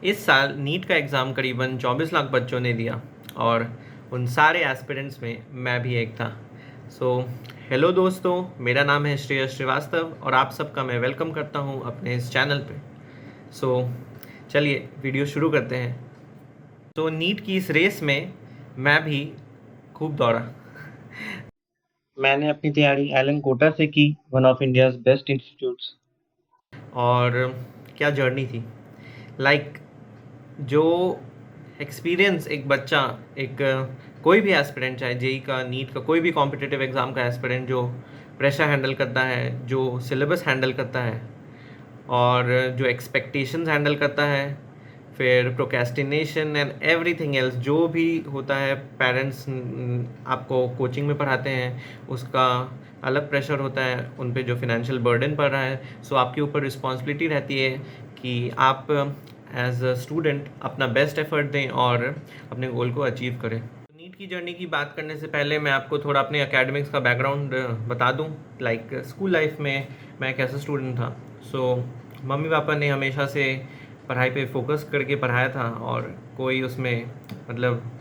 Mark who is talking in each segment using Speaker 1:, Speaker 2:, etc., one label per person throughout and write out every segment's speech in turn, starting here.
Speaker 1: इस साल नीट का एग्ज़ाम करीबन 24 लाख बच्चों ने दिया और उन सारे एस्पिरेंट्स में मैं भी एक था। सो हेलो दोस्तों, मेरा नाम है श्रेयस श्रीवास्तव और आप सबका मैं वेलकम करता हूँ अपने इस चैनल पे। सो चलिए वीडियो शुरू करते हैं। तो नीट की इस रेस में मैं भी खूब दौड़ा। मैंने अपनी तैयारी एलन कोटा से की, one of India's best institutes. और क्या जर्नी थी, लाइक जो एक्सपीरियंस एक बच्चा, एक कोई भी एस्पिरेंट, चाहे जेई का, नीट का, कोई भी कॉम्पिटिटिव एग्ज़ाम का एस्पिरेंट जो प्रेशर हैंडल करता है, जो सिलेबस हैंडल करता है और जो एक्सपेक्टेशंस हैंडल करता है, फिर प्रोक्रेस्टिनेशन एंड एवरीथिंग एल्स जो भी होता है, पेरेंट्स आपको कोचिंग में पढ़ाते हैं, उसका अलग प्रेशर होता है, उन पे जो फिनेंशियल बर्डन पड़ रहा है। सो आपके ऊपर रिस्पॉन्सिबिलिटी रहती है कि आप एज अ स्टूडेंट अपना बेस्ट एफर्ट दें और अपने गोल को अचीव करें। नीट की जर्नी की बात करने से पहले मैं आपको थोड़ा अपने एकेडमिक्स का बैकग्राउंड बता दूं। लाइक स्कूल लाइफ में मैं एक ऐसा स्टूडेंट था। सो मम्मी पापा ने हमेशा से पढ़ाई पे फोकस करके पढ़ाया था और कोई उसमें मतलब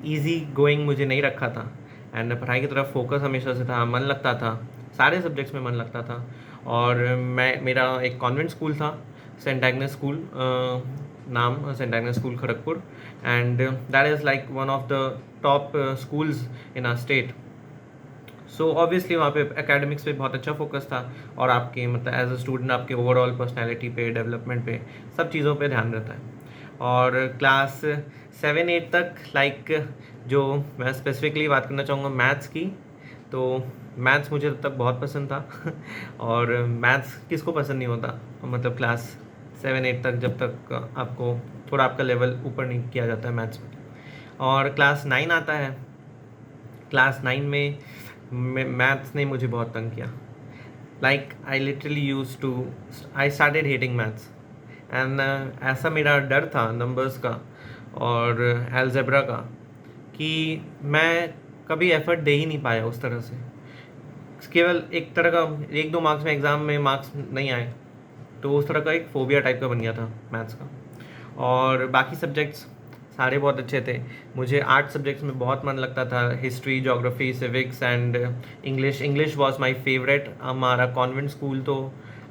Speaker 1: इजी गोइंग मुझे नहीं रखा था। एंड पढ़ाई की तरफ फोकस हमेशा से था, मन लगता था, सारे सब्जेक्ट्स में मन लगता था। और मेरा एक कॉन्वेंट स्कूल था, सेंट एग्नेस स्कूल, नाम Saint Agnes School Kharagpur, and that is like one of the top schools in our state. So obviously वहाँ पे एकेडमिक्स पे बहुत अच्छा फोकस था और आपके मतलब एज अ स्टूडेंट आपके ओवरऑल पर्सनैलिटी पे, डेवलपमेंट पे, सब चीज़ों पे ध्यान रहता है। और क्लास 7-8 तक लाइक जो मैं स्पेसिफिकली बात करना चाहूँगा मैथ्स की, तो मैथ्स मुझे तब तक बहुत पसंद था और मैथ्स किसको पसंद नहीं होता, मतलब क्लास 7-8 तक जब तक आपको थोड़ा आपका लेवल ऊपर नहीं किया जाता है मैथ्स में। और क्लास 9 आता है, क्लास 9 में मैथ्स ने मुझे बहुत तंग किया। Like I literally use to I started hating maths and ऐसा मेरा डर था नंबर्स का और एल्जेब्रा का कि मैं कभी एफर्ट दे ही नहीं पाया उस तरह से। केवल एक तरह का 1-2 मार्क्स में एग्ज़ाम में मार्क्स नहीं आए तो उस तरह का एक फोबिया टाइप का बन गया था मैथ्स का। और बाकी सब्जेक्ट्स सारे बहुत अच्छे थे। मुझे आर्ट सब्जेक्ट्स में बहुत मन लगता था, history, geography, civics and English. English was my favourite. हमारा कॉन्वेंट स्कूल तो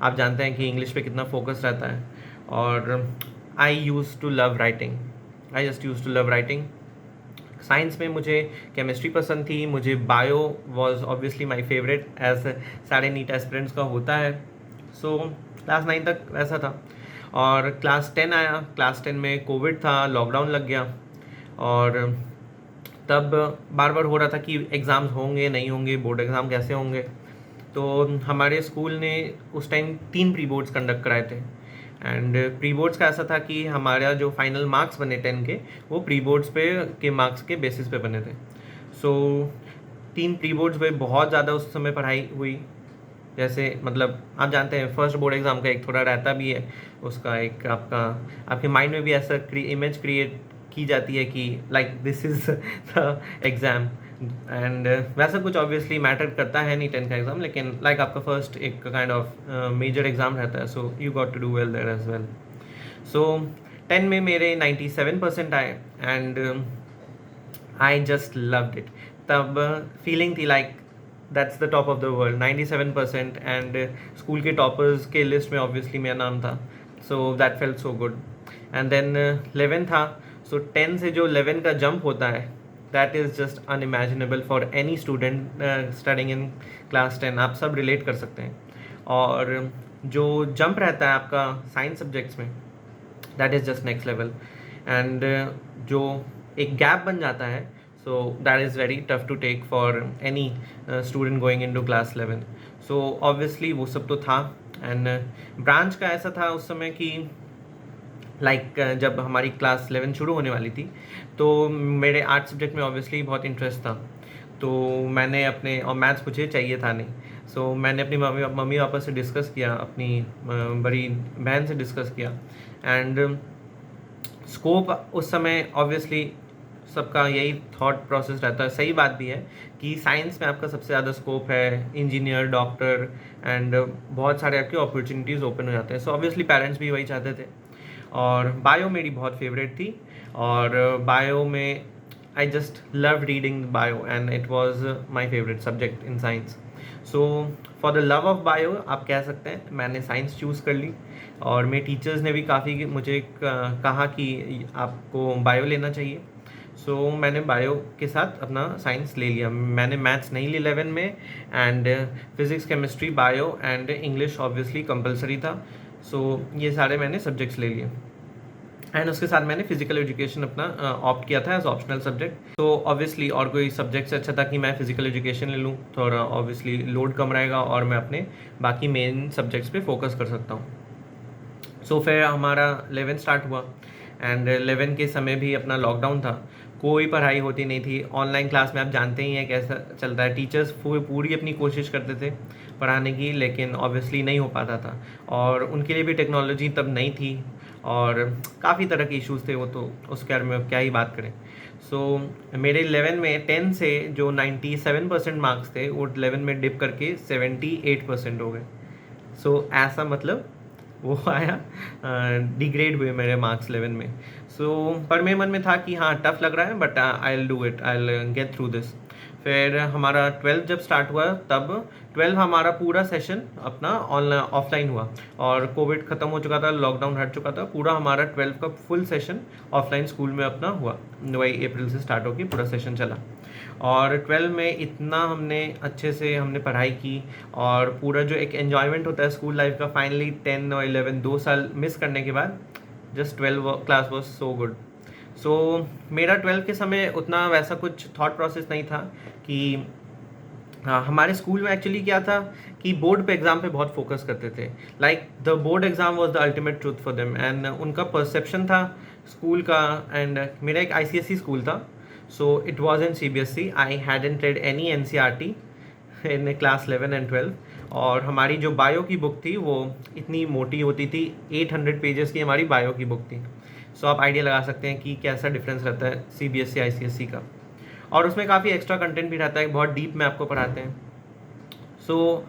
Speaker 1: आप जानते हैं कि इंग्लिश पे कितना फोकस रहता है। और I use to love writing, I just use to love writing. Science में मुझे केमिस्ट्री पसंद थी, मुझे bio was obviously my favourite as सारे नीट एस्पिरेंट्स का होता है। सो क्लास 9 तक वैसा था। और क्लास 10 आया, क्लास 10 में कोविड था, लॉकडाउन लग गया और तब बार बार हो रहा था कि एग्ज़ाम्स होंगे नहीं होंगे, बोर्ड एग्ज़ाम कैसे होंगे। तो हमारे स्कूल ने उस टाइम 3 प्री बोर्ड्स कंडक्ट कराए थे। एंड प्री बोर्ड्स का ऐसा था कि हमारा जो फाइनल मार्क्स बने 10 के, वो प्री बोर्ड्स पे के मार्क्स के बेसिस पे बने थे। सो 3 प्री बोर्ड्स पे बहुत ज़्यादा उस समय पढ़ाई हुई। जैसे मतलब आप जानते हैं फर्स्ट बोर्ड एग्ज़ाम का एक थोड़ा रहता भी है, उसका एक आपका आपके माइंड में भी ऐसा इमेज क्रिएट की जाती है कि like this is the exam. And वैसा कुछ ऑब्वियसली मैटर करता है नहीं 10 का एग्ज़ाम, लेकिन लाइक आपका फर्स्ट एक काइंड ऑफ मेजर एग्ज़ाम रहता है। So you got to do well there as well. So 10 में मेरे 97% आए and I just loved it. तब फीलिंग थी like that's the top of the world, 97%। And school के टॉपर्स के लिस्ट में ऑब्वियसली मेरा नाम था। So that felt so good. And then 11 था। सो 10 से जो 11 का जंप होता है, that is just unimaginable for any student studying in class 10। आप सब रिलेट कर सकते हैं। और जो जंप रहता है आपका साइंस सब्जेक्ट्स में, that is just next level. And जो एक गैप बन जाता है, so that is very tough to take for any student going into class 11। So obviously वो सब तो था। एंड ब्रांच का ऐसा था उस समय कि लाइक जब हमारी क्लास 11 शुरू होने वाली थी तो मेरे आर्ट सब्जेक्ट में ऑब्वियसली बहुत इंटरेस्ट था। तो मैंने अपने, और मैथ्स मुझे चाहिए था नहीं, सो मैंने अपनी मम्मी पापा से डिस्कस किया, अपनी बड़ी बहन से डिस्कस किया। एंड स्कोप उस समय ऑब्वियसली सबका यही थॉट प्रोसेस रहता है, सही बात भी है कि साइंस में आपका सबसे ज़्यादा स्कोप है, इंजीनियर, डॉक्टर एंड बहुत सारे आपके अपॉर्चुनिटीज़ ओपन हो जाते हैं। सो ऑब्वियसली पेरेंट्स भी वही चाहते थे। और बायो मेरी बहुत फेवरेट थी। और बायो में I just love reading bio and it was my favourite subject in science. So for the love of bio आप कह सकते हैं मैंने साइंस चूज़ कर ली। और मेरे टीचर्स ने भी काफ़ी मुझे कहा कि आपको बायो लेना चाहिए। सो मैंने बायो के साथ अपना साइंस ले लिया। मैंने मैथ्स नहीं ली 11 में। And physics chemistry bio and English obviously compulsory था। सो ये सारे मैंने सब्जेक्ट्स ले लिए। एंड उसके साथ मैंने फिजिकल एजुकेशन अपना ऑप्ट किया था एज ऑप्शनल सब्जेक्ट। तो ऑब्वियसली और कोई सब्जेक्ट से अच्छा था कि मैं फिजिकल एजुकेशन ले लूँ, थोड़ा ऑब्वियसली लोड कम रहेगा और मैं अपने बाकी मेन सब्जेक्ट्स पे फोकस कर सकता हूँ। सो फिर हमारा 11 स्टार्ट हुआ एंड 11 के समय भी अपना लॉकडाउन था, कोई पढ़ाई होती नहीं थी। ऑनलाइन क्लास में आप जानते ही हैं कैसा चलता है। टीचर्स पूरी अपनी कोशिश करते थे पढ़ाने की, लेकिन ऑब्वियसली नहीं हो पाता था। और उनके लिए भी टेक्नोलॉजी तब नहीं थी और काफ़ी तरह के इश्यूज थे, वो तो उसके बारे में क्या ही बात करें। सो मेरे 11 में 10 से जो 97% मार्क्स थे वो 11 में डिप करके 78% हो गए। सो ऐसा मतलब वो आया, डिग्रेड हुए मेरे मार्क्स 11 में। सो पर मेरे मन में था कि हाँ टफ लग रहा है but I will do it, I will get through this. फिर हमारा 12 जब स्टार्ट हुआ तब 12 हमारा पूरा सेशन अपना ऑनलाइन ऑफलाइन हुआ और कोविड ख़त्म हो चुका था, लॉकडाउन हट चुका था। पूरा हमारा 12 का फुल सेशन ऑफलाइन स्कूल में अपना हुआ। वही अप्रैल से स्टार्ट होकर पूरा सेशन चला। और 12 में इतना हमने अच्छे से हमने पढ़ाई की और पूरा जो एक एन्जॉयमेंट होता है स्कूल लाइफ का, फाइनली 10 और 11 2 साल मिस करने के बाद just 12 class was so good. So मेरा 12 के समय उतना वैसा कुछ थॉट प्रोसेस नहीं था कि हाँ, हमारे स्कूल में एक्चुअली क्या था कि बोर्ड पे एग्ज़ाम पे बहुत फोकस करते थे। Like the board exam was the ultimate truth for them and उनका परसेप्शन था स्कूल का। एंड मेरा एक आईसीएसई स्कूल था, so it was in CBSE. I hadn't red any NCERT in class 11 and 12। और हमारी जो बायो की बुक थी वो इतनी मोटी होती थी, 800 पेजेस की हमारी बायो की बुक थी। सो आप आइडिया लगा सकते हैं कि कैसा डिफरेंस रहता है सीबीएसई आईसीएसई का। और उसमें काफ़ी एक्स्ट्रा कंटेंट भी रहता है, बहुत डीप में आपको पढ़ाते हैं। सो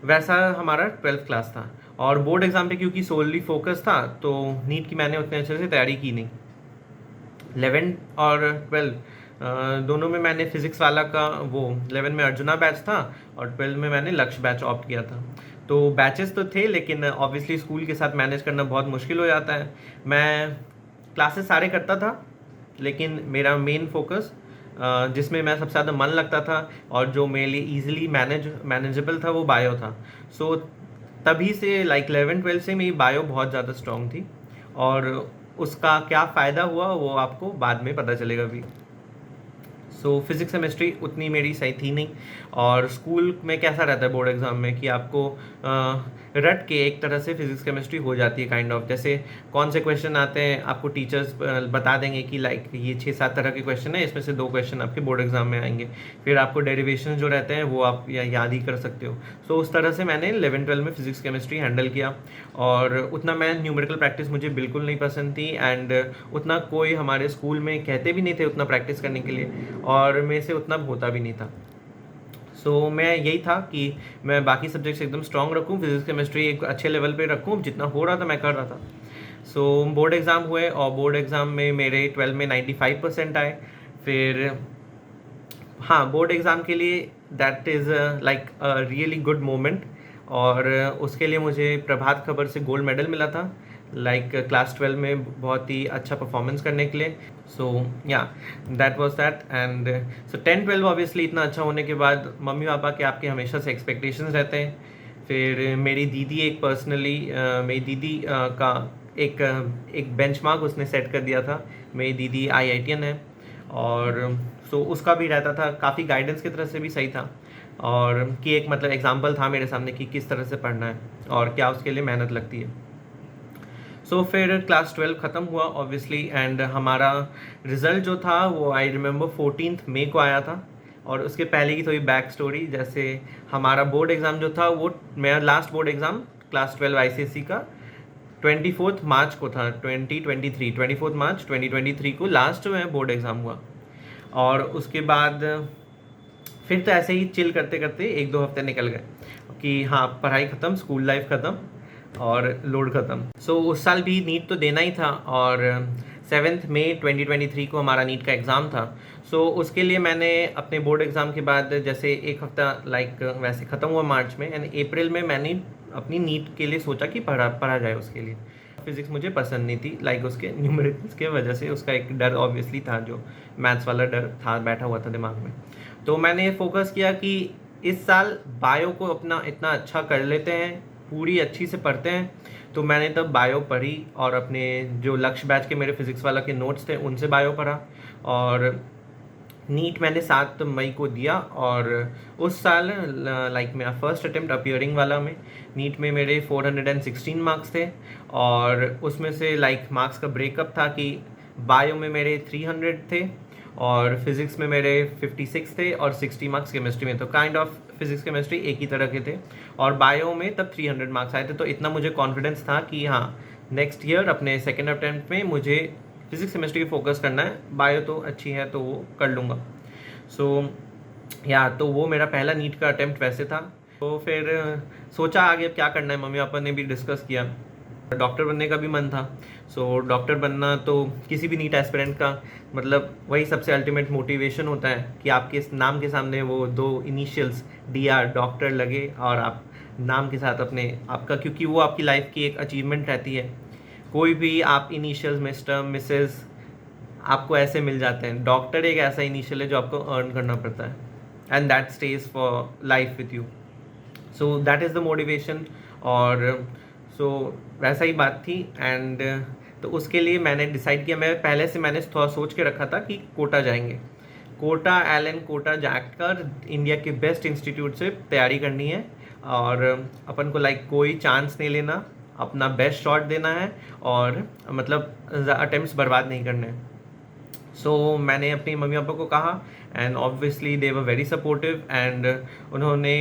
Speaker 1: वैसा हमारा 12th क्लास था। और बोर्ड एग्ज़ाम पे क्योंकि सोलली फोकस था तो नीट की मैंने उतने अच्छे से तैयारी की नहीं। 11 और 12 दोनों में मैंने फिज़िक्स वाला का वो 11 में अर्जुना बैच था और 12 में मैंने लक्ष्य बैच ऑप्ट किया था। तो बैचेस तो थे लेकिन ऑब्वियसली स्कूल के साथ मैनेज करना बहुत मुश्किल हो जाता है। मैं क्लासेस सारे करता था लेकिन मेरा मेन फोकस जिसमें मैं सबसे ज़्यादा मन लगता था और जो मेरे लिए ईजिली मैनेजेबल था वो बायो था। सो तभी से लाइक 11-12 से मेरी बायो बहुत ज़्यादा स्ट्रॉन्ग थी। और उसका क्या फ़ायदा हुआ वो आपको बाद में पता चलेगा भी। सो फिज़िक्स केमिस्ट्री उतनी मेरी सही थी नहीं। और स्कूल में कैसा रहता है बोर्ड एग्ज़ाम में कि आपको रट के एक तरह से फिज़िक्स केमिस्ट्री हो जाती है काइंड ऑफ। जैसे कौन से क्वेश्चन आते हैं आपको टीचर्स बता देंगे कि लाइक ये 6-7 तरह के क्वेश्चन है, इसमें से 2 क्वेश्चन आपके बोर्ड एग्ज़ाम में आएंगे। फिर आपको डेरिवेशन जो रहते हैं वो आप याद ही कर सकते हो। सो उस तरह से मैंने 11-12 में फिज़िक्स केमिस्ट्री हैंडल किया। और उतना मैं न्यूमेरिकल प्रैक्टिस मुझे बिल्कुल नहीं पसंद थी एंड उतना कोई हमारे स्कूल में कहते भी नहीं थे उतना प्रैक्टिस करने के लिए और मेरे से उतना होता भी नहीं था। सो मैं यही था कि मैं बाकी सब्जेक्ट्स एकदम स्ट्रॉन्ग रखूँ, फिज़िक्स केमिस्ट्री एक अच्छे लेवल पे रखूँ, जितना हो रहा था मैं कर रहा था। सो बोर्ड एग्ज़ाम हुए और बोर्ड एग्ज़ाम में मेरे 12 में 95% आए। फिर हाँ, बोर्ड एग्ज़ाम के लिए that is like a really good moment. और उसके लिए मुझे प्रभात खबर से गोल्ड मेडल मिला था लाइक क्लास 12 में बहुत ही अच्छा परफॉर्मेंस करने के लिए। सो या that was that. And so 10-12 obviously इतना अच्छा होने के बाद मम्मी पापा के आपके हमेशा से एक्सपेक्टेशंस रहते हैं। फिर मेरी दीदी एक पर्सनली मेरी दीदी का एक बेंचमार्क उसने सेट कर दिया था। मेरी दीदी IITian है और सो उसका भी रहता था, काफ़ी गाइडेंस की तरफ से भी सही था। और कि एक मतलब एग्जाम्पल था मेरे सामने कि किस तरह से पढ़ना है और क्या उसके लिए मेहनत लगती है। सो फिर क्लास 12 ख़त्म हुआ ऑब्वियसली एंड हमारा रिज़ल्ट जो था वो आई रिमेंबर 14 मई को आया था। और उसके पहले की थोड़ी बैक स्टोरी, जैसे हमारा बोर्ड एग्ज़ाम जो था वो मेरा last board exam class 12 ICSE का 24 मार्च को था, 24 मार्च 2023 को लास्ट में बोर्ड एग्ज़ाम हुआ। और उसके बाद फिर तो ऐसे ही चिल करते करते 1-2 हफ्ते निकल गए कि हाँ पढ़ाई ख़त्म, स्कूल लाइफ ख़त्म। और लोड ख़त्म। सो उस साल भी नीट तो देना ही था और 7 मई 2023 को हमारा नीट का एग्ज़ाम था। सो उसके लिए मैंने अपने बोर्ड एग्ज़ाम के बाद जैसे एक हफ़्ता वैसे ख़त्म हुआ मार्च में, एंड अप्रैल में मैंने अपनी नीट के लिए सोचा कि पढ़ा जाए उसके लिए। फिज़िक्स मुझे पसंद नहीं थी, उसके न्यूमेरिकल्स के वजह से उसका एक डर ऑब्वियसली था, जो मैथ्स वाला डर था बैठा हुआ था दिमाग में। तो मैंने फोकस किया कि इस साल बायो को अपना इतना अच्छा कर लेते हैं, पूरी अच्छी से पढ़ते हैं। तो मैंने तब बायो पढ़ी और अपने जो लक्ष्य बैच के मेरे फिज़िक्स वाला के नोट्स थे उनसे बायो पढ़ा, और नीट मैंने 7 मई को दिया। और उस साल मेरा फर्स्ट अटेम्प्ट अपियरिंग वाला में नीट में मेरे 416 मार्क्स थे, और उसमें से मार्क्स का ब्रेकअप था कि बायो में मेरे 300 थे, और फिज़िक्स में मेरे 56 थे, और 60 मार्क्स केमिस्ट्री में। तो काइंड ऑफ फिज़िक्स केमिस्ट्री एक ही तरह के थे, और बायो में तब 300 मार्क्स आए थे। तो इतना मुझे कॉन्फिडेंस था कि हाँ, नेक्स्ट ईयर अपने सेकेंड अटेम्प्ट में मुझे फिज़िक्स केमिस्ट्री की फोकस करना है, बायो तो अच्छी है तो वो कर लूँगा। तो वो मेरा पहला नीट का अटेम्प्ट वैसे था। तो फिर सोचा आगे क्या करना है, मम्मी पापा ने भी डिस्कस किया। डॉक्टर बनने का भी मन था। डॉक्टर बनना तो किसी भी नीट एस्पिरेंट का वही सबसे अल्टीमेट मोटिवेशन होता है कि आपके नाम के सामने वो 2 इनिशियल्स DR डॉक्टर लगे, और आप नाम के साथ आपका, क्योंकि वो आपकी लाइफ की एक अचीवमेंट रहती है। कोई भी आप इनिशियल्स मिस्टर मिसेस आपको ऐसे मिल जाते हैं, डॉक्टर एक ऐसा इनिशियल है जो आपको अर्न करना पड़ता है, and that stage for life with you. So that is the motivation. और वैसा ही बात थी। एंड तो उसके लिए मैंने डिसाइड किया, मैं पहले से मैंने थोड़ा सोच के रखा था कि कोटा जाएंगे, कोटा एलन कोटा जाकर इंडिया के बेस्ट इंस्टीट्यूट से तैयारी करनी है, और अपन को कोई चांस नहीं लेना, अपना बेस्ट शॉट देना है, और अटेम्प्ट्स बर्बाद नहीं करने हैं। मैंने अपनी मम्मी पापा को कहा, and obviously they were very supportive, and उन्होंने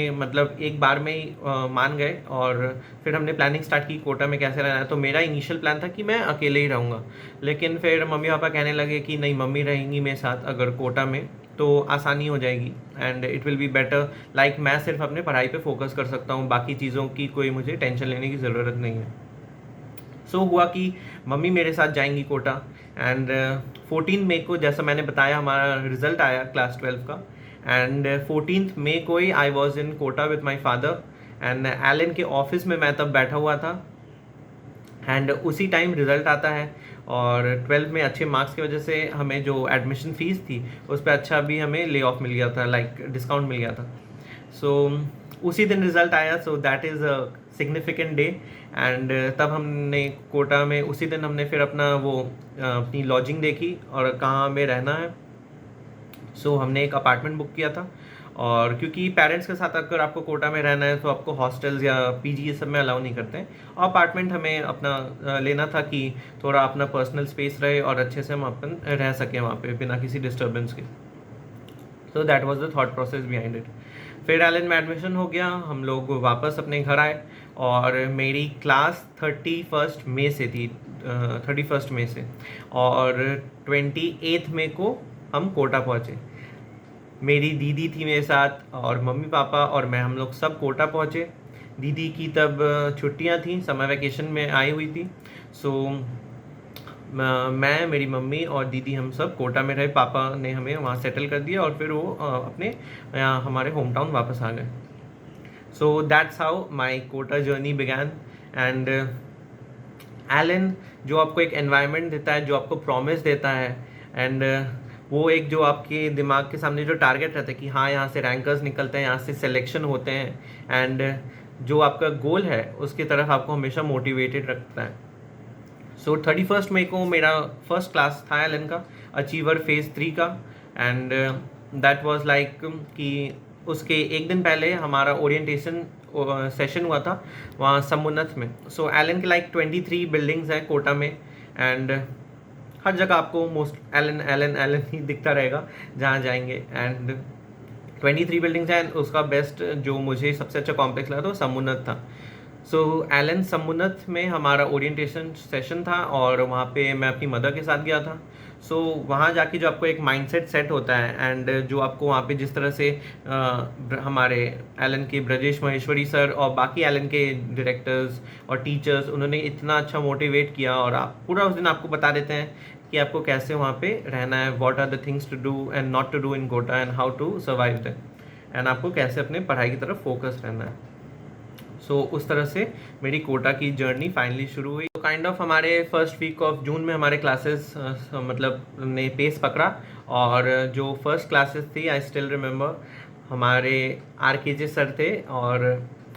Speaker 1: एक बार में ही मान गए। और फिर हमने प्लानिंग स्टार्ट की कोटा में कैसे रहना है। तो मेरा इनिशियल प्लान था कि मैं अकेले ही रहूँगा, लेकिन फिर मम्मी पापा कहने लगे कि नहीं, मम्मी रहेंगी मेरे साथ अगर कोटा में तो आसानी हो जाएगी, and it will be better. मैं सिर्फ अपने पढ़ाई पे फोकस कर सकता हूँ, बाकी चीज़ों की कोई मुझे टेंशन लेने की ज़रूरत नहीं है। हुआ कि मम्मी मेरे साथ जाएंगी कोटा, एंड 14 मई को, जैसा मैंने बताया, हमारा रिजल्ट आया क्लास 12 का, एंड 14 मई को ही I was in Kota with my father, and Allen के ऑफिस में मैं तब बैठा हुआ था, एंड उसी टाइम रिज़ल्ट आता है। और 12 में अच्छे मार्क्स की वजह से हमें जो एडमिशन फ़ीस थी उस पर अच्छा भी हमें ले ऑफ मिल गया था, डिस्काउंट मिल गया था। उसी दिन रिज़ल्ट आया, that is a significant day. And तब हमने कोटा में उसी दिन हमने फिर अपनी लॉजिंग देखी और कहाँ हमें रहना है। हमने एक अपार्टमेंट बुक किया था, और क्योंकि पेरेंट्स के साथ अगर आपको कोटा में रहना है तो आपको हॉस्टल्स या PG ये सब में अलाउ नहीं करते हैं। अपार्टमेंट हमें अपना लेना था कि थोड़ा अपना पर्सनल स्पेस रहे और अच्छे से हम अपन रह सकें वहाँ पे बिना किसी डिस्टर्बेंस के। That was the thought process behind it. फिर एलन में एडमिशन हो गया, हम लोग वापस अपने घर आए, और मेरी क्लास 31 मई से थी, 31 मई से, और 28 मई को हम कोटा पहुँचे। मेरी दीदी थी मेरे साथ, और मम्मी पापा और मैं, हम लोग सब कोटा पहुँचे। दीदी की तब छुट्टियां थी, समर वैकेशन में आई हुई थी। मैं, मेरी मम्मी और दीदी हम सब कोटा में रहे। पापा ने हमें वहाँ सेटल कर दिया, और फिर वो अपने हमारे होम टाउन वापस आ गए। That's how my Kota journey began. And Allen जो आपको एक एनवायरनमेंट देता है, जो आपको प्रॉमिस देता है, एंड वो एक जो आपके दिमाग के सामने जो टारगेट रहता है कि हाँ, यहाँ से रैंकर्स निकलते हैं, यहाँ से सिलेक्शन होते हैं, एंड जो आपका गोल है उसकी तरफ आपको हमेशा मोटिवेटेड रखता है। 31 मई को मेरा फर्स्ट क्लास था एलन का, अचीवर फेज़ 3 का, एंड दैट वाज कि उसके एक दिन पहले हमारा ओरिएंटेशन सेशन हुआ था वहाँ समुन्नत में। एलन के 23 बिल्डिंग्स हैं कोटा में, एंड हर जगह आपको मोस्ट एलन एलन एलन ही दिखता रहेगा जहाँ जाएंगे। एंड 23 बिल्डिंग्स हैं, उसका बेस्ट जो मुझे सबसे अच्छा कॉम्प्लेक्स लगा था वो समुन्नत था। सो एलन समुन्नत में हमारा ओरिएंटेशन सेशन था और वहाँ पे मैं अपनी मदर के साथ गया था। सो वहाँ जाके जो आपको एक माइंडसेट सेट होता है एंड जो आपको वहाँ पे जिस तरह से हमारे एलन के ब्रजेश महेश्वरी सर और बाकी एलन के डायरेक्टर्स और टीचर्स उन्होंने इतना अच्छा मोटिवेट किया और आप पूरा उस दिन आपको बता देते हैं कि आपको कैसे वहाँ पे रहना है, what are the things to do and not to do in Kota and how to survive that, and आपको कैसे अपने पढ़ाई की तरफ फोकस रहना है। सो उस तरह से मेरी कोटा की जर्नी फाइनली शुरू हुई। तो काइंड ऑफ हमारे फर्स्ट वीक ऑफ जून में हमारे क्लासेस मतलब ने पेस पकड़ा और जो फर्स्ट क्लासेस थी आई स्टिल रिमेंबर हमारे RKJ सर थे और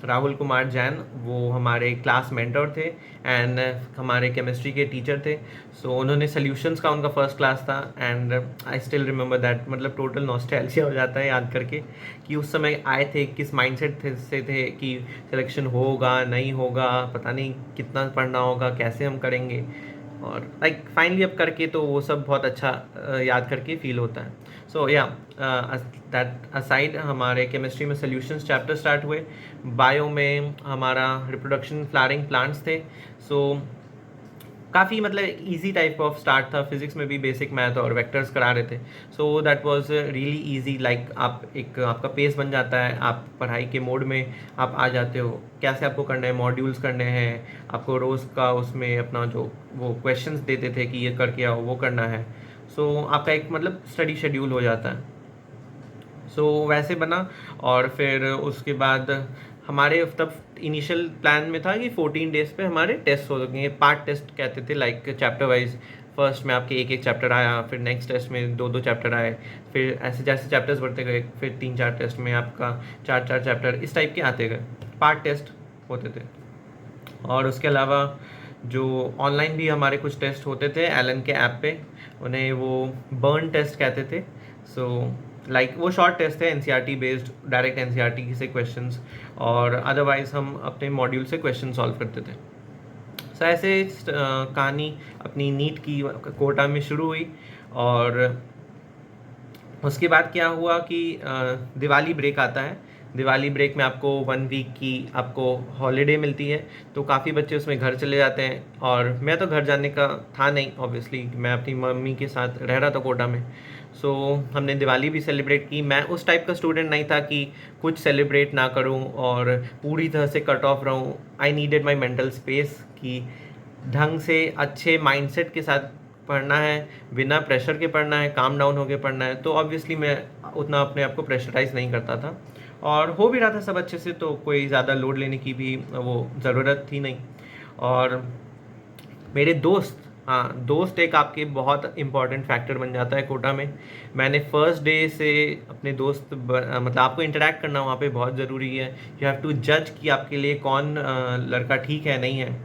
Speaker 1: राहुल कुमार जैन वो हमारे क्लास मेंटर थे एंड हमारे केमिस्ट्री के टीचर थे। सो उन्होंने सॉल्यूशंस का उनका फर्स्ट क्लास था and I still remember that, मतलब टोटल नॉस्टैल्जिया हो जाता है याद करके कि उस समय आए थे किस माइंडसेट से थे कि सिलेक्शन होगा नहीं होगा, पता नहीं कितना पढ़ना होगा, कैसे हम करेंगे, और लाइक फाइनली अब करके तो वो सब बहुत अच्छा याद करके फील होता है। सो या दैट असाइड हमारे केमिस्ट्री में सॉल्यूशंस चैप्टर स्टार्ट हुए, बायो में हमारा रिप्रोडक्शन फ्लावरिंग प्लांट्स थे। सो काफ़ी मतलब इजी टाइप ऑफ स्टार्ट था, फिजिक्स में भी बेसिक मैथ और वेक्टर्स करा रहे थे। सो that was really easy, like आप एक आपका पेस बन जाता है, आप पढ़ाई के मोड में आप आ जाते हो, कैसे आपको करना है, मॉड्यूल्स करने हैं आपको रोज़ का, उसमें अपना जो वो क्वेश्चंस देते थे कि ये करके आओ वो करना है। सो आपका एक मतलब स्टडी शेड्यूल हो जाता है। सो वैसे बना और फिर उसके बाद हमारे तब इनिशियल प्लान में था कि 14 डेज पे हमारे टेस्ट होंगे, पार्ट टेस्ट कहते थे, लाइक चैप्टर वाइज। फर्स्ट में आपके एक एक चैप्टर आया, फिर नेक्स्ट टेस्ट में दो दो चैप्टर आए, फिर ऐसे जैसे चैप्टर्स बढ़ते गए फिर 3-4 टेस्ट में आपका 4-4 चैप्टर इस टाइप के आते गए, पार्ट टेस्ट होते थे। और उसके अलावा जो ऑनलाइन भी हमारे कुछ टेस्ट होते थे एलन के ऐप पे, उन्हें वो बर्न टेस्ट कहते थे। सो लाइक वो शॉर्ट टेस्ट है NCERT बेस्ड, डायरेक्ट NCERT से क्वेश्चंस, और अदरवाइज हम अपने मॉड्यूल से क्वेश्चन सॉल्व करते थे। सो ऐसे कहानी अपनी नीट की कोटा में शुरू हुई। और उसके बाद क्या हुआ कि दिवाली ब्रेक आता है, दिवाली ब्रेक में आपको 1 वीक की आपको हॉलीडे मिलती है, तो काफ़ी बच्चे उसमें घर चले जाते हैं और मैं तो घर जाने का था नहीं, ऑब्वियसली मैं अपनी मम्मी के साथ रह रहा था कोटा में। सो हमने दिवाली भी सेलिब्रेट की। मैं उस टाइप का स्टूडेंट नहीं था कि कुछ सेलिब्रेट ना करूं और पूरी तरह से कट ऑफ रहूं। I needed my mental space कि ढंग से अच्छे माइंडसेट के साथ पढ़ना है, बिना प्रेशर के पढ़ना है, काम डाउन होकर पढ़ना है। तो ऑब्वियसली मैं उतना अपने आप को प्रेशराइज नहीं करता था और हो भी रहा था सब अच्छे से, तो कोई ज़्यादा लोड लेने की भी वो ज़रूरत थी नहीं। और मेरे दोस्त, हाँ दोस्त एक आपके बहुत इम्पॉर्टेंट फैक्टर बन जाता है कोटा में। मैंने फर्स्ट डे से अपने दोस्त मतलब आपको इंटरेक्ट करना वहाँ पे बहुत ज़रूरी है। यू हैव टू जज कि आपके लिए कौन लड़का ठीक है नहीं है,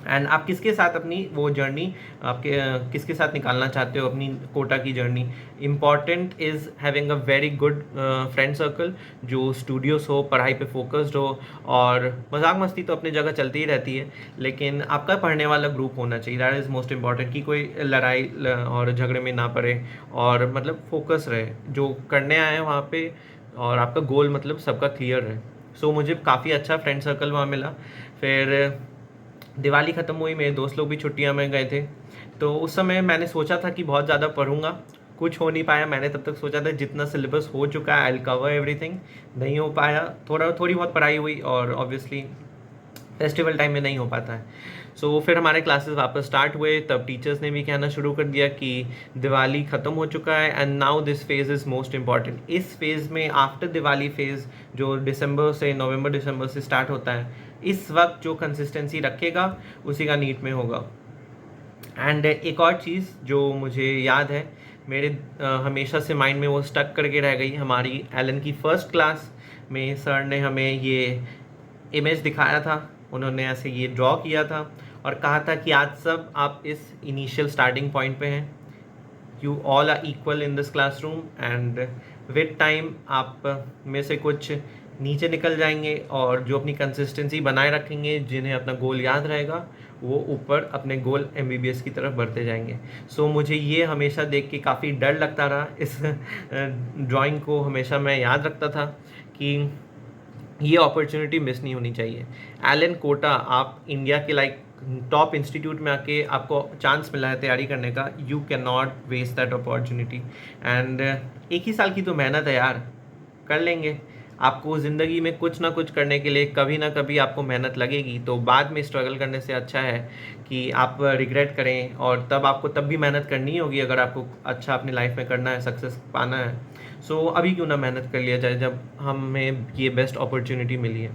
Speaker 1: एंड आप किसके साथ अपनी वो जर्नी आपके किसके साथ निकालना चाहते हो अपनी कोटा की journey. Important is having a very good friend circle जो स्टूडियोस हो, पढ़ाई पे फोकस्ड हो, और मजाक मस्ती तो अपनी जगह चलती ही रहती है, लेकिन आपका पढ़ने वाला ग्रुप होना चाहिए। दैट इज़ मोस्ट इम्पॉर्टेंट कि कोई लड़ाई और झगड़े में ना पड़े और मतलब फोकस रहे जो करने आए हैं वहाँ पे, और आपका गोल मतलब सबका क्लियर रहे। सो मुझे काफ़ी अच्छा फ्रेंड सर्कल वहाँ मिला। फिर दिवाली ख़त्म हुई, मेरे दोस्त लोग भी छुट्टियां में गए थे, तो उस समय मैंने सोचा था कि बहुत ज़्यादा पढ़ूंगा, कुछ हो नहीं पाया। मैंने तब तक सोचा था जितना सिलेबस हो चुका है आई विल कवर एवरीथिंग, नहीं हो पाया। थोड़ी बहुत पढ़ाई हुई और ऑब्वियसली फेस्टिवल टाइम में नहीं हो पाता है। सो फिर हमारे क्लासेस वापस स्टार्ट हुए, तब टीचर्स ने भी कहना शुरू कर दिया कि दिवाली ख़त्म हो चुका है and now this phase is most important. इस फेज़ में आफ्टर दिवाली फेज़ जो दिसंबर से नवंबर दिसंबर से स्टार्ट होता है, इस वक्त जो कंसिस्टेंसी रखेगा उसी का नीट में होगा। एंड एक और चीज़ जो मुझे याद है, मेरे हमेशा से माइंड में वो स्टक करके रह गई, हमारी एलन की फ़र्स्ट क्लास में सर ने हमें ये इमेज दिखाया था, उन्होंने ऐसे ये ड्रॉ किया था और कहा था कि आज सब आप इस इनिशियल स्टार्टिंग पॉइंट पे हैं, you all are equal in this classroom and with time आप में से कुछ नीचे निकल जाएंगे और जो अपनी कंसिस्टेंसी बनाए रखेंगे, जिन्हें अपना गोल याद रहेगा, वो ऊपर अपने गोल MBBS की तरफ बढ़ते जाएंगे। सो मुझे ये हमेशा देख के काफ़ी डर लगता रहा, इस ड्राइंग को हमेशा मैं याद रखता था कि ये अपॉर्चुनिटी मिस नहीं होनी चाहिए। एलन कोटा, आप इंडिया के लाइक टॉप इंस्टीट्यूट में आके आपको चांस मिला है तैयारी करने का, you can not waste that opportunity. And एक ही साल की तो मेहनत है यार, कर लेंगे। आपको ज़िंदगी में कुछ ना कुछ करने के लिए कभी ना कभी आपको मेहनत लगेगी, तो बाद में स्ट्रगल करने से अच्छा है कि आप रिग्रेट करें, और तब आपको तब भी मेहनत करनी होगी अगर आपको अच्छा अपनी लाइफ में करना है, सक्सेस पाना है। सो अभी क्यों ना मेहनत कर लिया जाए जब हमें ये बेस्ट अपॉर्चुनिटी मिली है।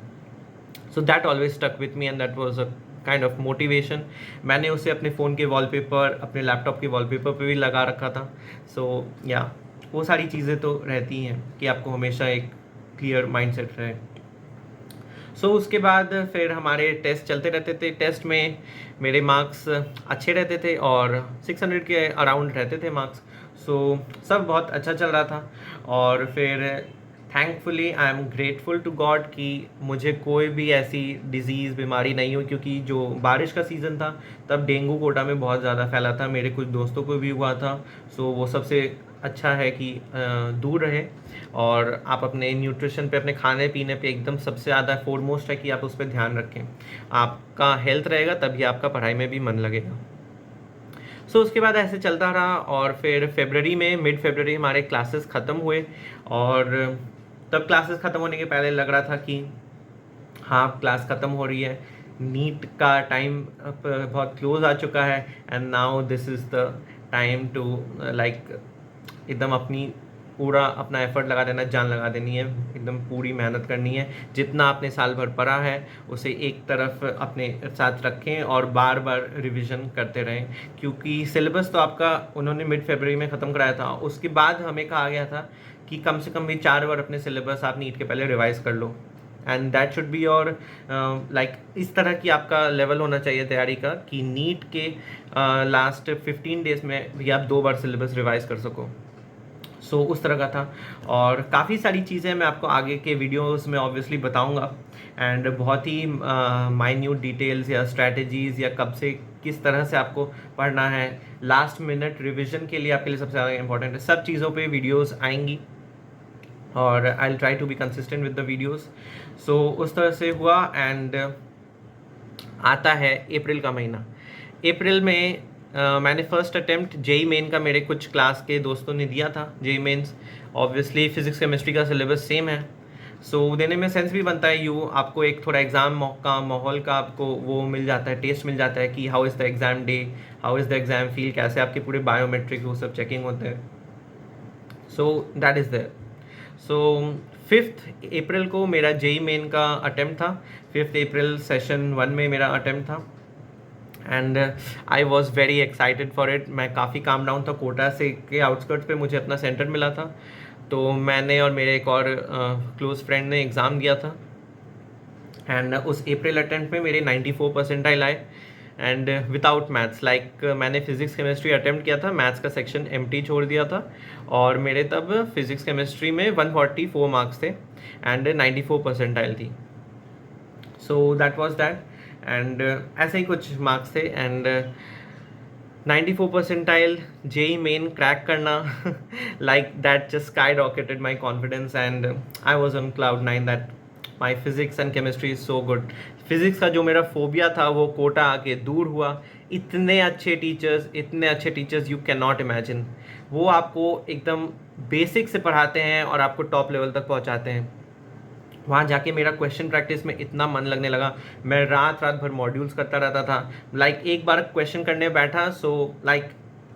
Speaker 1: So that always stuck with me and that was a kind of motivation. मैंने उसे अपने फ़ोन के वॉलपेपर, अपने लैपटॉप के वॉलपेपर पे भी लगा रखा था। सो या वो सारी चीज़ें तो रहती हैं कि आपको हमेशा एक क्लियर माइंडसेट रहे। सो उसके बाद फिर हमारे टेस्ट चलते रहते थे। टेस्ट में मेरे मार्क्स अच्छे रहते थे और 600 के अराउंड रहते थे मार्क्स। सो सब बहुत अच्छा चल रहा था। और फिर thankfully I am grateful to God कि मुझे कोई भी ऐसी डिज़ीज़ बीमारी नहीं हुई, क्योंकि जो बारिश का सीज़न था तब डेंगू कोटा में बहुत ज़्यादा फैला था, मेरे कुछ दोस्तों को भी हुआ था। सो वो सबसे अच्छा है कि दूर रहे, और आप अपने न्यूट्रिशन पे, अपने खाने पीने पे एकदम सबसे ज़्यादा फोरमोस्ट है कि आप उस पर ध्यान रखें। आपका हेल्थ रहेगा तभी आपका पढ़ाई में भी मन लगेगा। सो उसके बाद ऐसे चलता रहा, और फिर फरवरी में, मिड फरवरी हमारे क्लासेस ख़त्म हुए। और तब क्लासेस ख़त्म होने के पहले लग रहा था कि हाँ क्लास ख़त्म हो रही है, नीट का टाइम बहुत क्लोज आ चुका है, and now this is the time to like एकदम अपनी पूरा अपना एफर्ट लगा देना, जान लगा देनी है, एकदम पूरी मेहनत करनी है। जितना आपने साल भर पढ़ा है उसे एक तरफ अपने साथ रखें और बार बार रिवीजन करते रहें, क्योंकि सिलेबस तो आपका उन्होंने मिड फरवरी में ख़त्म कराया था। उसके बाद हमें कहा गया था कि कम से कम भी 4 बार अपने सिलेबस आप नीट के पहले रिवाइज कर लो, and that should be your like इस तरह की आपका लेवल होना चाहिए तैयारी का कि नीट के लास्ट 15 डेज में भी आप 2 बार सिलेबस रिवाइज कर सको। सो उस तरह का था। और काफ़ी सारी चीज़ें मैं आपको आगे के वीडियोस में ऑब्वियसली बताऊंगा, एंड बहुत ही माइन्यूट डिटेल्स या स्ट्रैटेजीज़ या कब से किस तरह से आपको पढ़ना है, लास्ट मिनट रिवीजन के लिए आपके लिए सबसे ज़्यादा इंपॉर्टेंट है, सब चीज़ों पे वीडियोस आएंगी, और I will try to be consistent with the videos. So उस तरह से हुआ। एंड आता है अप्रैल का महीना। अप्रैल में मैंने फ़र्स्ट अटेम्प्ट जेई मेन का, मेरे कुछ क्लास के दोस्तों ने दिया था JEE Mains. Obviously physics chemistry का सिलेबस सेम है, सो देने में सेंस भी बनता है। आपको एक थोड़ा एग्ज़ाम का माहौल का आपको वो मिल जाता है, टेस्ट मिल जाता है कि how is the exam day, how is the exam feel, कैसे आपके पूरे बायोमेट्रिक वो सब चेकिंग होते हैं। So that is there. So 5 अप्रैल को मेरा जेई मेन का अटेम्प्ट था। 5 अप्रैल सेशन 1 में मेरा अटेम्प्ट था, and I was very excited for it. मैं काफ़ी काम डाउन था, कोटा से के आउटस्कर्ट्स पे मुझे अपना सेंटर मिला था, तो मैंने और मेरे एक और क्लोज फ्रेंड ने एग्ज़ाम दिया था। एंड उस अप्रैल अटेम्प्ट में मेरे 94 परसेंटाइल आए, एंड विदाउट मैथ्स। लाइक मैंने फिजिक्स केमिस्ट्री अटेम्प्ट किया था, मैथ्स का सेक्शन एम्प्टी छोड़ दिया था, और मेरे तब फिजिक्स केमिस्ट्री में 144 मार्क्स थे एंड 94 परसेंटाइल थी। So that was that, and ऐसे ही कुछ मार्क्स थे, and 94 percentile JEE Main crack करना like that just skyrocketed my confidence, and I was on cloud 9 that my physics and chemistry is so good. Physics का जो मेरा phobia था वो कोटा आके दूर हुआ। इतने अच्छे teachers you can not imagine. वो आपको एकदम बेसिक से पढ़ाते हैं और आपको टॉप लेवल तक पहुंचाते हैं। वहाँ जाके मेरा क्वेश्चन प्रैक्टिस में इतना मन लगने लगा, मैं रात रात भर मॉड्यूल्स करता रहता था। लाइक एक बार क्वेश्चन करने बैठा, so like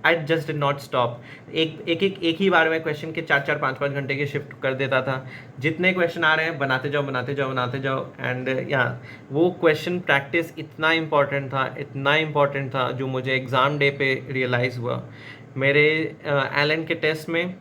Speaker 1: I just did not stop. एक ही बार में क्वेश्चन के 4-4 5-5 घंटे के शिफ्ट कर देता था। जितने क्वेश्चन आ रहे हैं बनाते जाओ। एंड या वो क्वेश्चन प्रैक्टिस इतना इम्पॉर्टेंट था जो मुझे एग्ज़ाम डे पे रियलाइज़ हुआ। मेरे एलन के टेस्ट में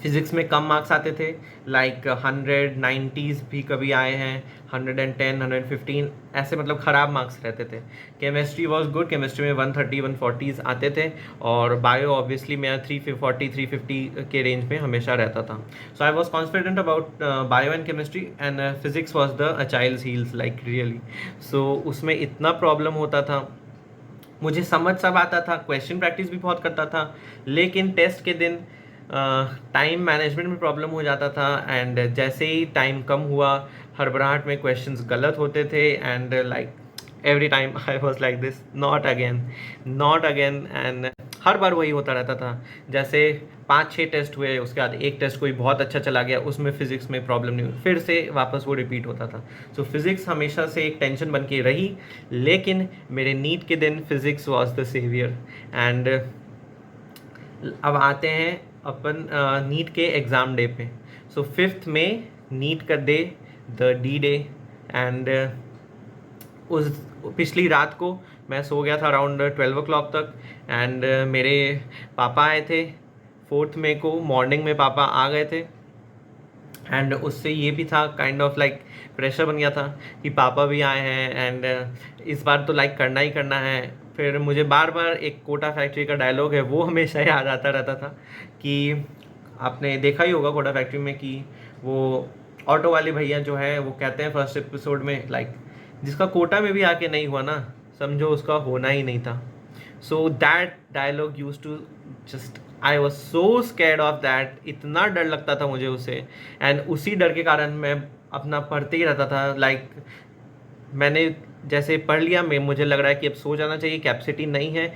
Speaker 1: फिज़िक्स में कम मार्क्स आते थे, लाइक 100 90s भी कभी आए हैं, 110 115 ऐसे, मतलब ख़राब मार्क्स रहते थे। केमिस्ट्री वाज गुड, केमिस्ट्री में 130 140s आते थे, और बायो ऑब्वियसली मेरा 340 350 के रेंज में हमेशा रहता था। So I was confident about bio and chemistry, and physics was the Achilles heels like really. So उसमें इतना प्रॉब्लम होता था, मुझे समझ सब आता था, क्वेश्चन प्रैक्टिस भी बहुत करता था, लेकिन टेस्ट के दिन टाइम मैनेजमेंट में प्रॉब्लम हो जाता था। एंड जैसे ही टाइम कम हुआ, हड़बड़ाहट में क्वेश्चंस गलत होते थे and like every time I was like this, not again, not again. And हर बार वही होता रहता था। जैसे 5-6 टेस्ट हुए, उसके बाद एक टेस्ट कोई बहुत अच्छा चला गया, उसमें फिजिक्स में प्रॉब्लम नहीं हुई, फिर से वापस वो रिपीट होता था। सो फिजिक्स हमेशा से एक टेंशन बन के रही, लेकिन मेरे नीट के दिन physics was the saviour. And अब आते हैं अपन नीट के एग्ज़ाम डे पे। सो 5th में नीट का day, the D day. And उस पिछली रात को मैं सो गया था अराउंड 12 o'clock तक। एंड मेरे पापा आए थे 4th मई को मॉर्निंग में, पापा आ गए थे। एंड उससे ये भी था काइंड ऑफ लाइक प्रेशर बन गया था कि पापा भी आए हैं एंड इस बार तो लाइक करना ही करना है। फिर मुझे बार बार एक कोटा फैक्ट्री का डायलॉग है वो हमेशा याद आता रहता था कि आपने देखा ही होगा कोटा फैक्ट्री में कि वो ऑटो वाले भैया जो है वो कहते हैं फर्स्ट एपिसोड में लाइक जिसका कोटा में भी आके नहीं हुआ ना, समझो उसका होना ही नहीं था। So that dialogue use to just, I was so scared of that, इतना डर लगता था मुझे उससे। एंड उसी डर के कारण मैं अपना पढ़ते ही रहता था। लाइक मैंने जैसे पढ़ लिया, मैं मुझे लग रहा है कि अब सो जाना चाहिए, कैपेसिटी नहीं है,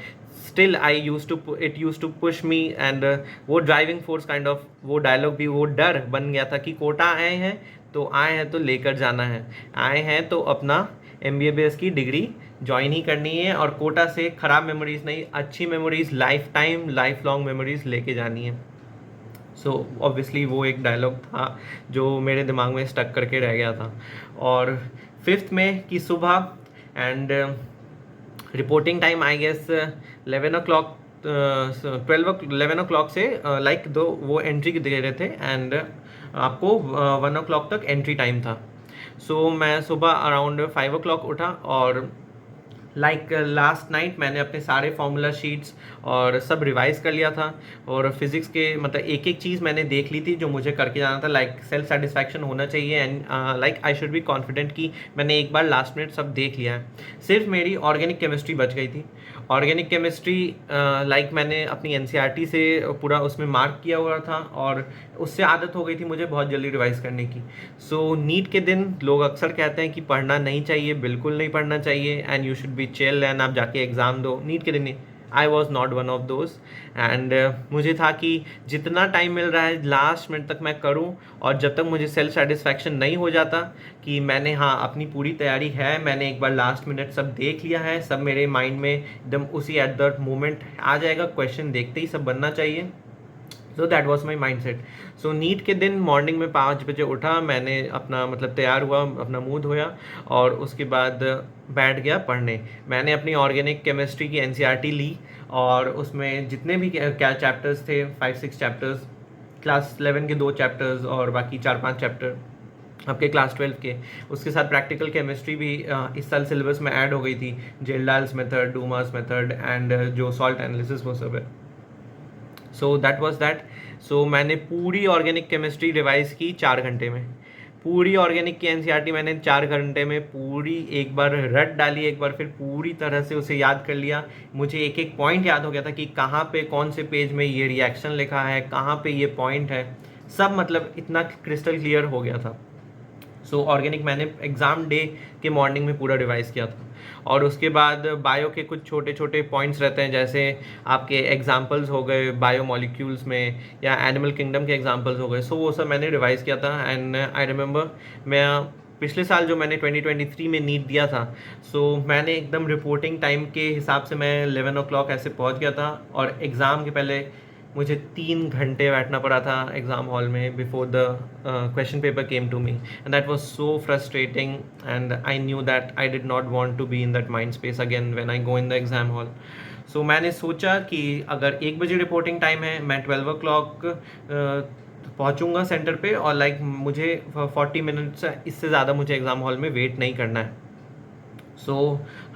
Speaker 1: still I use to it use to push me. And वो ड्राइविंग फोर्स काइंड ऑफ, वो डायलॉग भी वो डर बन गया था कि कोटा आए हैं तो आए हैं तो लेकर जाना है, आए हैं तो अपना MBBS की डिग्री ज्वाइन ही करनी है और कोटा से ख़राब मेमोरीज नहीं, अच्छी memories, life time life long memories लेके जानी है। सो ऑब्वियसली वो एक डायलॉग था जो मेरे दिमाग में स्टक करके रह गया था। और 5th में की सुबह and reporting time I guess 11 o'clock, 11 o'clock से लाइक दो वो एंट्री दे रहे थे एंड आपको 1 o'clock तक एंट्री टाइम था। सो मैं सुबह अराउंड 5 o'clock उठा और लाइक लास्ट नाइट मैंने अपने सारे फार्मूला शीट्स और सब रिवाइज कर लिया था। और फिज़िक्स के मतलब एक एक चीज़ मैंने देख ली थी जो मुझे करके जाना था। लाइक सेल्फ सेटिस्फैक्शन होना चाहिए and like I should be confident कि मैंने एक बार लास्ट मिनट सब देख लिया है। सिर्फ मेरी ऑर्गेनिक केमिस्ट्री बच गई थी। ऑर्गेनिक केमिस्ट्री लाइक मैंने अपनी NCERT से पूरा उसमें मार्क किया हुआ था और उससे आदत हो गई थी मुझे बहुत जल्दी रिवाइज करने की। सो नीट के दिन लोग अक्सर कहते हैं कि पढ़ना नहीं चाहिए, बिल्कुल नहीं पढ़ना चाहिए and you should be chill and आप जाके एग्ज़ाम दो। नीट के दिन I was not one of those and मुझे था कि जितना टाइम मिल रहा है लास्ट मिनट तक मैं करूं और जब तक मुझे सेल्फ सेटिस्फैक्शन नहीं हो जाता कि मैंने हाँ अपनी पूरी तैयारी है, मैंने एक बार लास्ट मिनट सब देख लिया है, सब मेरे माइंड में एकदम उसी एट द मोमेंट आ जाएगा, क्वेश्चन देखते ही सब बनना चाहिए। So that was my mindset. So NEET के दिन मॉर्निंग में 5 बजे उठा, मैंने अपना मतलब तैयार हुआ, अपना मुंह धोया और उसके बाद बैठ गया पढ़ने। मैंने अपनी ऑर्गेनिक केमिस्ट्री की NCERT ली और उसमें जितने भी क्या चैप्टर्स थे, 5-6 चैप्टर्स, क्लास 11 के 2 चैप्टर्स और बाकी 4-5 चैप्टर आपके क्लास 12 के। उसके साथ प्रैक्टिकल केमिस्ट्री भी इस साल सिलेबस में ऐड हो गई थी, Kjeldahl's method, Dumas method and जो सॉल्ट एनालिसिस वो सब है। So that was that. So मैंने पूरी ऑर्गेनिक केमिस्ट्री रिवाइज की 4 घंटे में। पूरी ऑर्गेनिक की NCERT मैंने 4 घंटे में पूरी एक बार रट डाली, एक बार फिर पूरी तरह से उसे याद कर लिया। मुझे एक एक पॉइंट याद हो गया था कि कहाँ पे कौन से पेज में ये रिएक्शन लिखा है, कहाँ पे ये पॉइंट है, सब मतलब इतना क्रिस्टल क्लियर हो गया था। सो ऑर्गेनिक मैंने एग्ज़ाम डे के मॉर्निंग में पूरा रिवाइज़ किया था। और उसके बाद बायो के कुछ छोटे छोटे पॉइंट्स रहते हैं, जैसे आपके एग्जांपल्स हो गए बायो मॉलिक्यूल्स में या एनिमल किंगडम के एग्जांपल्स हो गए। सो वो सब मैंने रिवाइज़ किया था एंड आई रिमेंबर मैं पिछले साल जो मैंने 2023 में नीट दिया था, सो मैंने एकदम रिपोर्टिंग टाइम के हिसाब से मैं 11 o'clock ऐसे पहुंच गया था और एग्ज़ाम के पहले मुझे 3 घंटे बैठना पड़ा था एग्ज़ाम हॉल में before the question paper came to me and that was so frustrating and I knew that I did not want to be in that mind space again when I go in the exam hall. So मैंने सोचा कि अगर 1 बजे reporting time है, मैं 12 o'clock पहुँचूँगा centre पे और like मुझे 40 मिनट्स इससे ज़्यादा मुझे एग्ज़ाम हॉल में वेट नहीं करना है। सो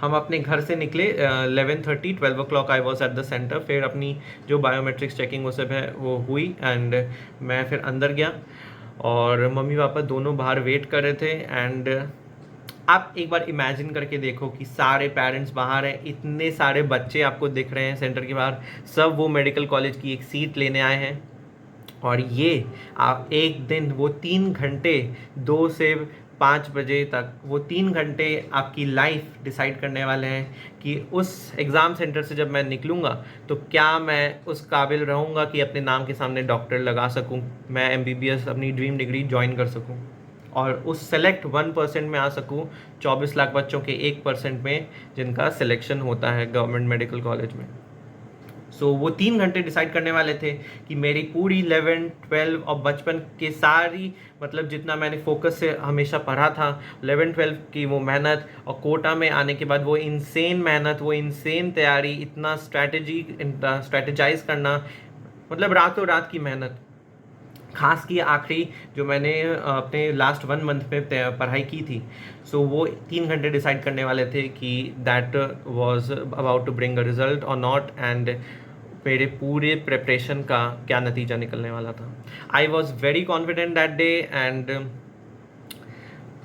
Speaker 1: हम अपने घर से निकले 11:30, 12 o'clock I was at the centre. फिर अपनी जो बायोमेट्रिक्स चेकिंग वो सब है वो हुई एंड मैं फिर अंदर गया और मम्मी पापा दोनों बाहर वेट कर रहे थे। एंड आप एक बार इमेजिन करके देखो कि सारे पेरेंट्स बाहर हैं, इतने सारे बच्चे आपको दिख रहे हैं सेंटर के बाहर, सब वो मेडिकल कॉलेज की एक सीट लेने आए हैं और ये आप एक दिन वो 3 घंटे 2 से 5 बजे तक, वो 3 घंटे आपकी लाइफ डिसाइड करने वाले हैं कि उस एग्ज़ाम सेंटर से जब मैं निकलूँगा तो क्या मैं उस काबिल रहूँगा कि अपने नाम के सामने डॉक्टर लगा सकूँ, मैं MBBS अपनी ड्रीम डिग्री ज्वाइन कर सकूँ और उस सेलेक्ट 1% में आ सकूँ 24 लाख बच्चों के 1% में जिनका सिलेक्शन होता है गवर्नमेंट मेडिकल कॉलेज में। सो वो 3 घंटे डिसाइड करने वाले थे कि मेरी पूरी 11 12 और बचपन के सारी, मतलब जितना मैंने फोकस से हमेशा पढ़ा था 11 12 की वो मेहनत, और कोटा में आने के बाद वो इंसेन मेहनत, वो इंसेन तैयारी, इतना स्ट्रैटेजाइज करना, मतलब रातों रात की मेहनत। खास की आखिरी जो मैंने अपने लास्ट 1 मंथ में पढ़ाई की थी, सो वो 3 घंटे डिसाइड करने वाले थे कि that was about to bring a result और नॉट, एंड मेरे पूरे प्रिपरेशन का क्या नतीजा निकलने वाला था। I was very confident that day, and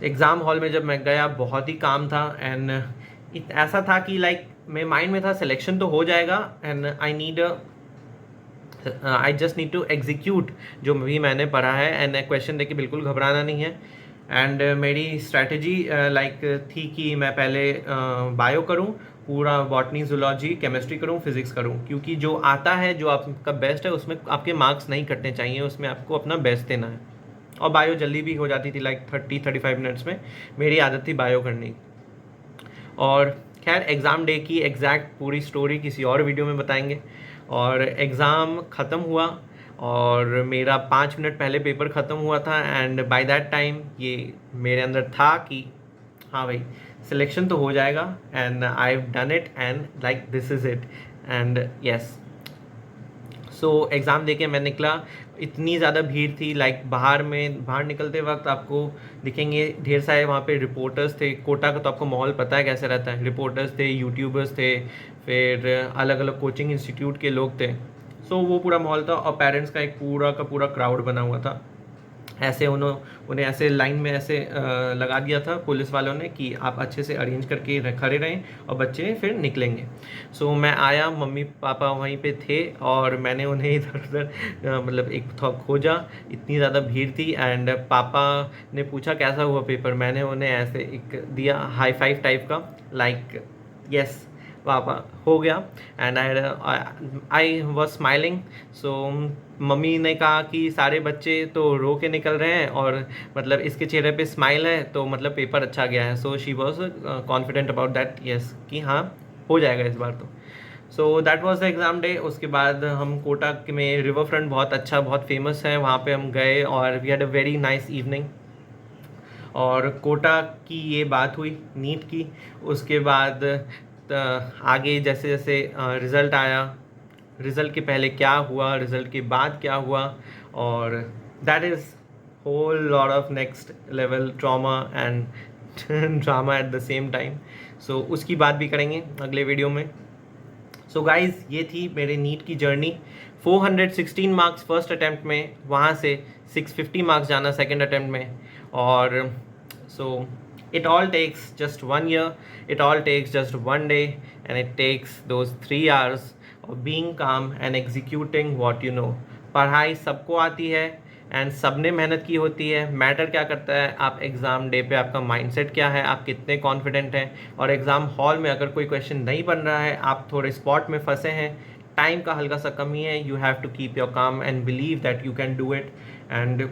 Speaker 1: exam hall में जब मैं गया बहुत ही काम था, एंड ऐसा था कि लाइक मेरे माइंड में था सिलेक्शन तो हो जाएगा, and I just need to execute जो भी मैंने पढ़ा है, एंड क्वेश्चन देके बिल्कुल घबराना नहीं है। एंड मेरी स्ट्रैटेजी लाइक थी कि मैं पहले बायो करूं, पूरा बॉटनी, जूलॉजी, केमिस्ट्री करूं, फिजिक्स करूं, क्योंकि जो आता है, जो आपका बेस्ट है, उसमें आपके मार्क्स नहीं कटने चाहिए, उसमें आपको अपना बेस्ट देना है। और बायो जल्दी भी हो जाती थी, लाइक 30-35 मिनट्स में मेरी आदत थी बायो करने की। और खैर एग्ज़ाम डे की एग्जैक्ट पूरी स्टोरी किसी और वीडियो में बताएंगे। और एग्ज़ाम ख़त्म हुआ और मेरा 5 मिनट पहले पेपर ख़त्म हुआ था, एंड बाय दैट टाइम ये मेरे अंदर था कि हाँ भाई सिलेक्शन तो हो जाएगा, and I have done it, and like this is it, and yes. So exam देके मैं निकला, इतनी ज़्यादा भीड़ थी, लाइक बाहर निकलते वक्त आपको दिखेंगे ढेर सारे वहाँ पे रिपोर्टर्स थे। कोटा का तो आपको माहौल पता है कैसे रहता है, रिपोर्टर्स थे, यूट्यूबर्स थे, फिर अलग अलग कोचिंग इंस्टीट्यूट के लोग थे। सो वो पूरा माहौल था, और पेरेंट्स का एक पूरा का पूरा क्राउड बना हुआ था। ऐसे उन्हें ऐसे लाइन में ऐसे लगा दिया था पुलिस वालों ने कि आप अच्छे से अरेंज करके खड़े रहें और बच्चे फिर निकलेंगे। सो मैं आया, मम्मी पापा वहीं पे थे, और मैंने उन्हें इधर उधर मतलब एक खोजा, इतनी ज़्यादा भीड़ थी। एंड पापा ने पूछा कैसा हुआ पेपर, मैंने उन्हें ऐसे एक दिया हाई फाइव टाइप का, लाइक यस पापा हो गया, and I was smiling. So mummy ने कहा कि सारे बच्चे तो रो के निकल रहे हैं और मतलब इसके चेहरे पे स्माइल है, तो मतलब पेपर अच्छा गया है। So she was confident about that, yes कि हाँ हो जाएगा इस बार तो। सो that was the exam day. उसके बाद हम कोटा में रिवर फ्रंट बहुत अच्छा, बहुत फेमस है, वहाँ पे हम गए और we had a very nice evening. और कोटा की ये बात हुई नीट की। उसके बाद आगे जैसे जैसे रिज़ल्ट आया, रिज़ल्ट के पहले क्या हुआ, रिज़ल्ट के बाद क्या हुआ, और that is whole lot of next level trauma and drama at the same time. So उसकी बात भी करेंगे अगले वीडियो में। सो गाइज ये थी मेरे नीट की जर्नी। 416 मार्क्स फर्स्ट अटैम्प्ट में, वहाँ से 650 मार्क्स जाना सेकेंड अटैम्प्ट में। और सो it all takes just 1 year, it all takes just 1 day, and it takes those 3 hours of being calm and executing what you know. पढ़ाई सबको आती है एंड सबने मेहनत की होती है। मैटर क्या करता है आप एग्ज़ाम डे पे आपका माइंडसेट क्या है, आप कितने कॉन्फिडेंट हैं। और एग्ज़ाम हॉल में अगर कोई क्वेश्चन नहीं बन रहा है, आप थोड़े स्पॉट में फंसे हैं, टाइम का हल्का सा कमी है, you have to keep your calm and believe that you can do it, and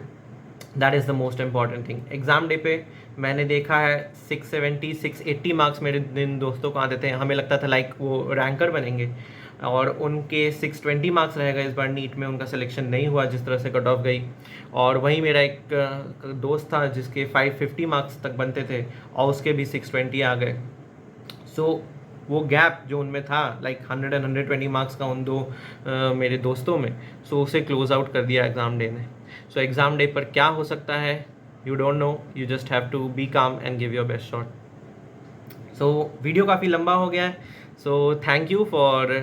Speaker 1: that is the most important thing. Exam day पे मैंने देखा है 670 680 मार्क्स मेरे जिन दोस्तों को आते थे, हमें लगता था लाइक वो रैंकर बनेंगे, और उनके 620 मार्क्स रह गए। इस बार नीट में उनका सिलेक्शन नहीं हुआ जिस तरह से कट ऑफ गई। और वहीं मेरा एक दोस्त था जिसके 550 मार्क्स तक बनते थे और उसके भी 620 आ गए। सो वो गैप जो उनमें था लाइक 100 एंड 120 मार्क्स का उन दो मेरे दोस्तों में, सो उसे क्लोज आउट कर दिया एग्ज़ाम डे ने। सो एग्ज़ाम डे पर क्या हो सकता है, you don't know, you just have to be calm and give your best shot. So video काफ़ी लंबा हो गया है, so thank you for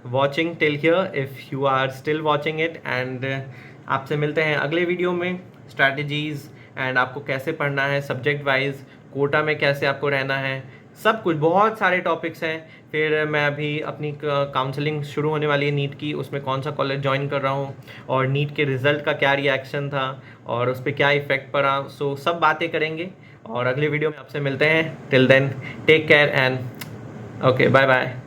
Speaker 1: watching till here if you are still watching it, and आपसे मिलते हैं अगले वीडियो में। स्ट्रैटेजीज़ एंड आपको कैसे पढ़ना है सब्जेक्ट वाइज, कोटा में कैसे आपको रहना है, सब कुछ, बहुत सारे टॉपिक्स हैं। फिर मैं अभी अपनी काउंसलिंग शुरू होने वाली है नीट की, उसमें कौन सा कॉलेज ज्वाइन कर रहा हूँ, और नीट के रिज़ल्ट का क्या रिएक्शन था और उस पर क्या इफ़ेक्ट पड़ा। सो सब बातें करेंगे। और अगली वीडियो में आपसे मिलते हैं। Till then take care and okay bye bye.